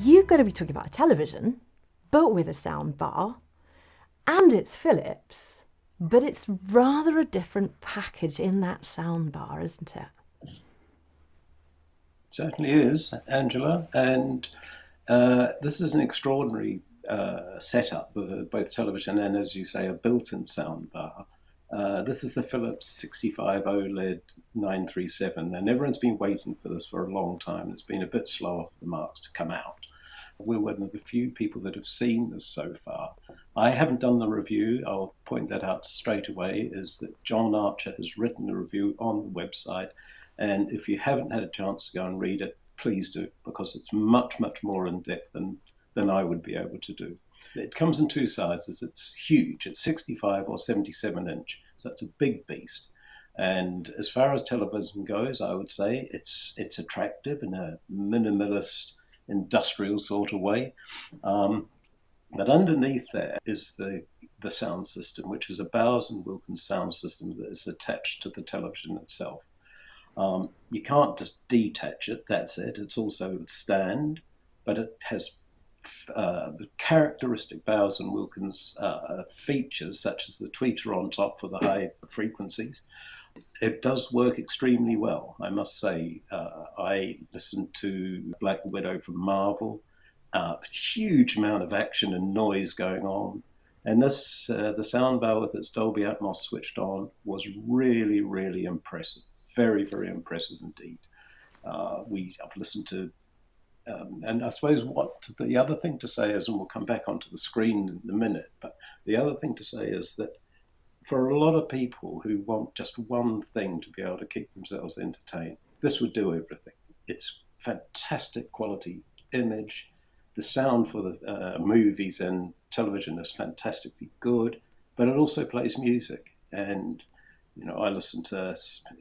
you've got to be talking about a television, but with a sound bar, and it's Philips, but it's rather a different package in that sound bar, isn't it? Certainly is, Angela. And this is an extraordinary setup with both television and, as you say, a built-in soundbar. This is the Philips 65 OLED 937, and everyone's been waiting for this for a long time. It's been a bit slow off the marks to come out. We're one of the few people that have seen this so far. I haven't done the review. I'll point that out straight away, is that John Archer has written the review on the website. And if you haven't had a chance to go and read it, please do, because it's much, much more in depth than I would be able to do. It comes in two sizes. It's huge. It's 65 or 77 inch. So it's a big beast. And as far as television goes, I would say it's attractive in a minimalist, industrial sort of way. But underneath there is the sound system, which is a Bowers and Wilkins sound system that is attached to the television itself. You can't just detach it, that's it. It's also a stand, but it has characteristic Bowers and Wilkins features, such as the tweeter on top for the high frequencies. It does work extremely well, I must say. I listened to Black Widow from Marvel, huge amount of action and noise going on. And this, the soundbar with its Dolby Atmos switched on, was really, really impressive. Very, very impressive indeed. I've listened to, and I suppose what the other thing to say is, and we'll come back onto the screen in a minute, but the other thing to say is that for a lot of people who want just one thing to be able to keep themselves entertained, this would do everything. It's fantastic quality image. The sound for the movies and television is fantastically good, but it also plays music. And I listened to,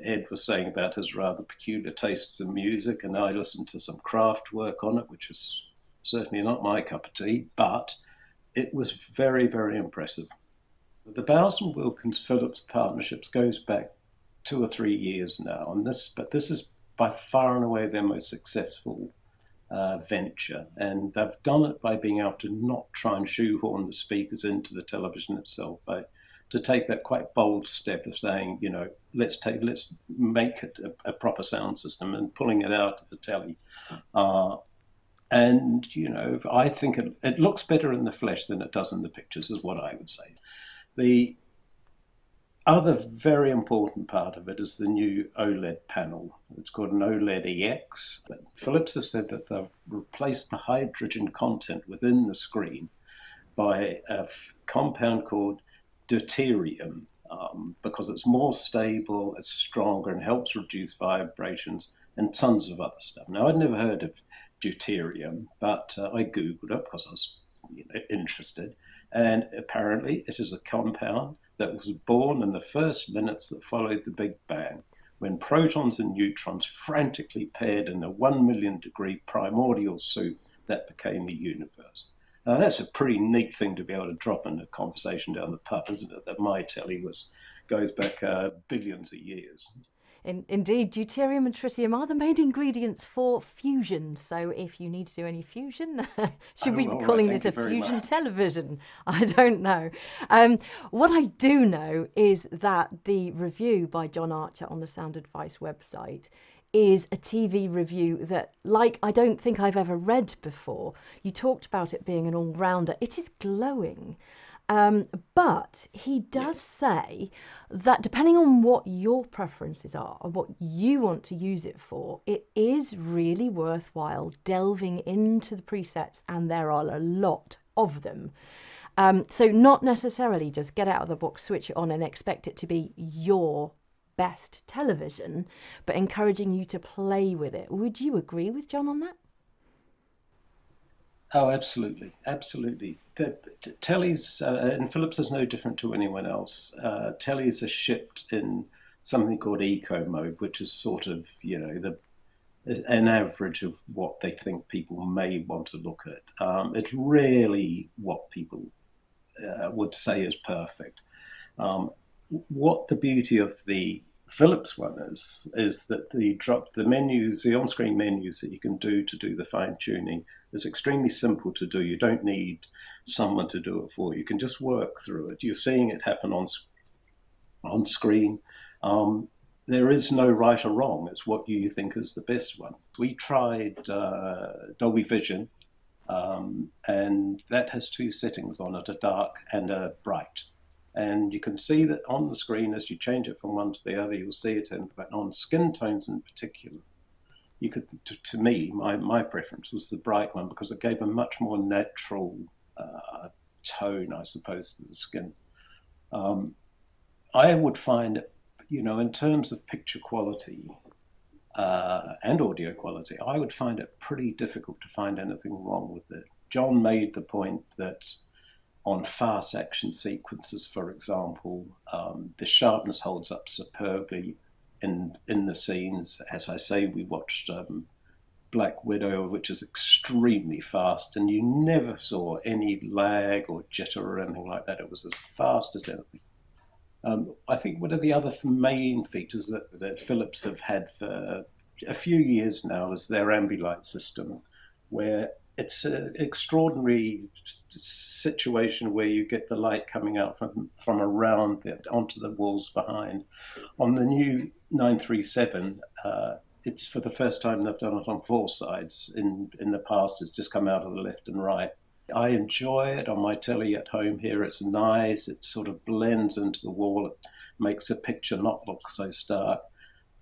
Ed was saying about his rather peculiar tastes in music, and I listened to some craft work on it, which is certainly not my cup of tea, but it was very, very impressive. The Bowers and Wilkins Philips partnerships goes back 2 or 3 years now, but this is by far and away their most successful venture, and they've done it by being able to not try and shoehorn the speakers into the television itself, to take that quite bold step of saying, let's make it a proper sound system and pulling it out of the telly. And I think it looks better in the flesh than it does in the pictures, is what I would say. The other very important part of it is the new OLED panel. It's called an OLED EX. Philips have said that they've replaced the hydrogen content within the screen by a compound called deuterium, because it's more stable, it's stronger, and helps reduce vibrations and tons of other stuff. Now, I'd never heard of deuterium, but I Googled it because I was interested. And apparently it is a compound that was born in the first minutes that followed the Big Bang, when protons and neutrons frantically paired in a 1 million degree primordial soup that became the universe. Now, that's a pretty neat thing to be able to drop in a conversation down the pub, isn't it? That my telly goes back billions of years. Indeed, deuterium and tritium are the main ingredients for fusion. So if you need to do any fusion, should we be calling this a fusion television? I don't know. What I do know is that the review by John Archer on the Sound Advice website is a TV review that, I don't think I've ever read before. You talked about it being an all-rounder. It is glowing. But he does say that depending on what your preferences are or what you want to use it for, it is really worthwhile delving into the presets, and there are a lot of them. So not necessarily just get out of the box, switch it on and expect it to be your best television, but encouraging you to play with it. Would you agree with John on that? Oh, absolutely, absolutely. The tellies, and Philips is no different to anyone else. Tellies are shipped in something called eco mode, which is sort of, an average of what they think people may want to look at. It's really what people would say is perfect. What the beauty of the Philips one is that the menus, the on-screen menus that you can do to do the fine tuning, It's extremely simple to do. You don't need someone to do it for you. You can just work through it. You're seeing it happen on screen. There is no right or wrong. It's what you think is the best one. We tried Dolby Vision, and that has two settings on it, a dark and a bright. And you can see that on the screen as you change it from one to the other, you'll see it but on skin tones in particular. You could, to me, my preference was the bright one because it gave a much more natural tone, I suppose, to the skin. I would find it, in terms of picture quality and audio quality, I would find it pretty difficult to find anything wrong with it. John made the point that on fast action sequences, for example, the sharpness holds up superbly in the scenes. As I say, we watched Black Widow, which is extremely fast, and you never saw any lag or jitter or anything like that. It was as fast as anything. I think one of the other main features that Philips have had for a few years now is their Ambilight system, where it's an extraordinary situation where you get the light coming out from around onto the walls behind. On the new 937, it's for the first time they've done it on four sides. In the past, it's just come out of the left and right. I enjoy it on my telly at home here. It's nice. It sort of blends into the wall. It makes a picture not look so stark.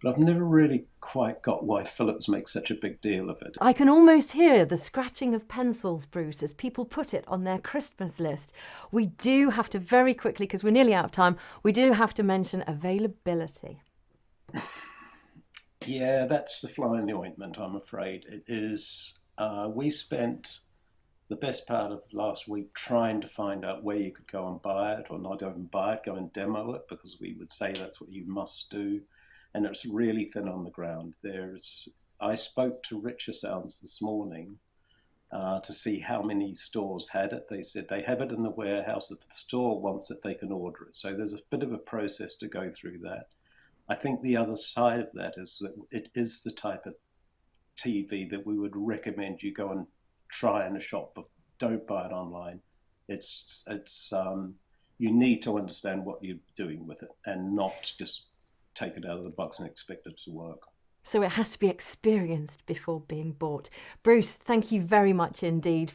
But I've never really quite got why Philips makes such a big deal of it. I can almost hear the scratching of pencils, Bruce, as people put it on their Christmas list. We do have to very quickly, because we're nearly out of time, we do have to mention availability. Yeah, that's the fly in the ointment, I'm afraid. It is. We spent the best part of last week trying to find out where you could go and buy it, or not even buy it, go and demo it, because we would say that's what you must do. And it's really thin on the ground. I spoke to Richer Sounds this morning to see how many stores had it. They said they have it in the warehouse. If the store wants it, they can order it. So there's a bit of a process to go through that. I think the other side of that is that it is the type of TV that we would recommend you go and try in a shop, but don't buy it online. It's you need to understand what you're doing with it and not just take it out of the box and expect it to work. So it has to be experienced before being bought. Bruce, thank you very much indeed.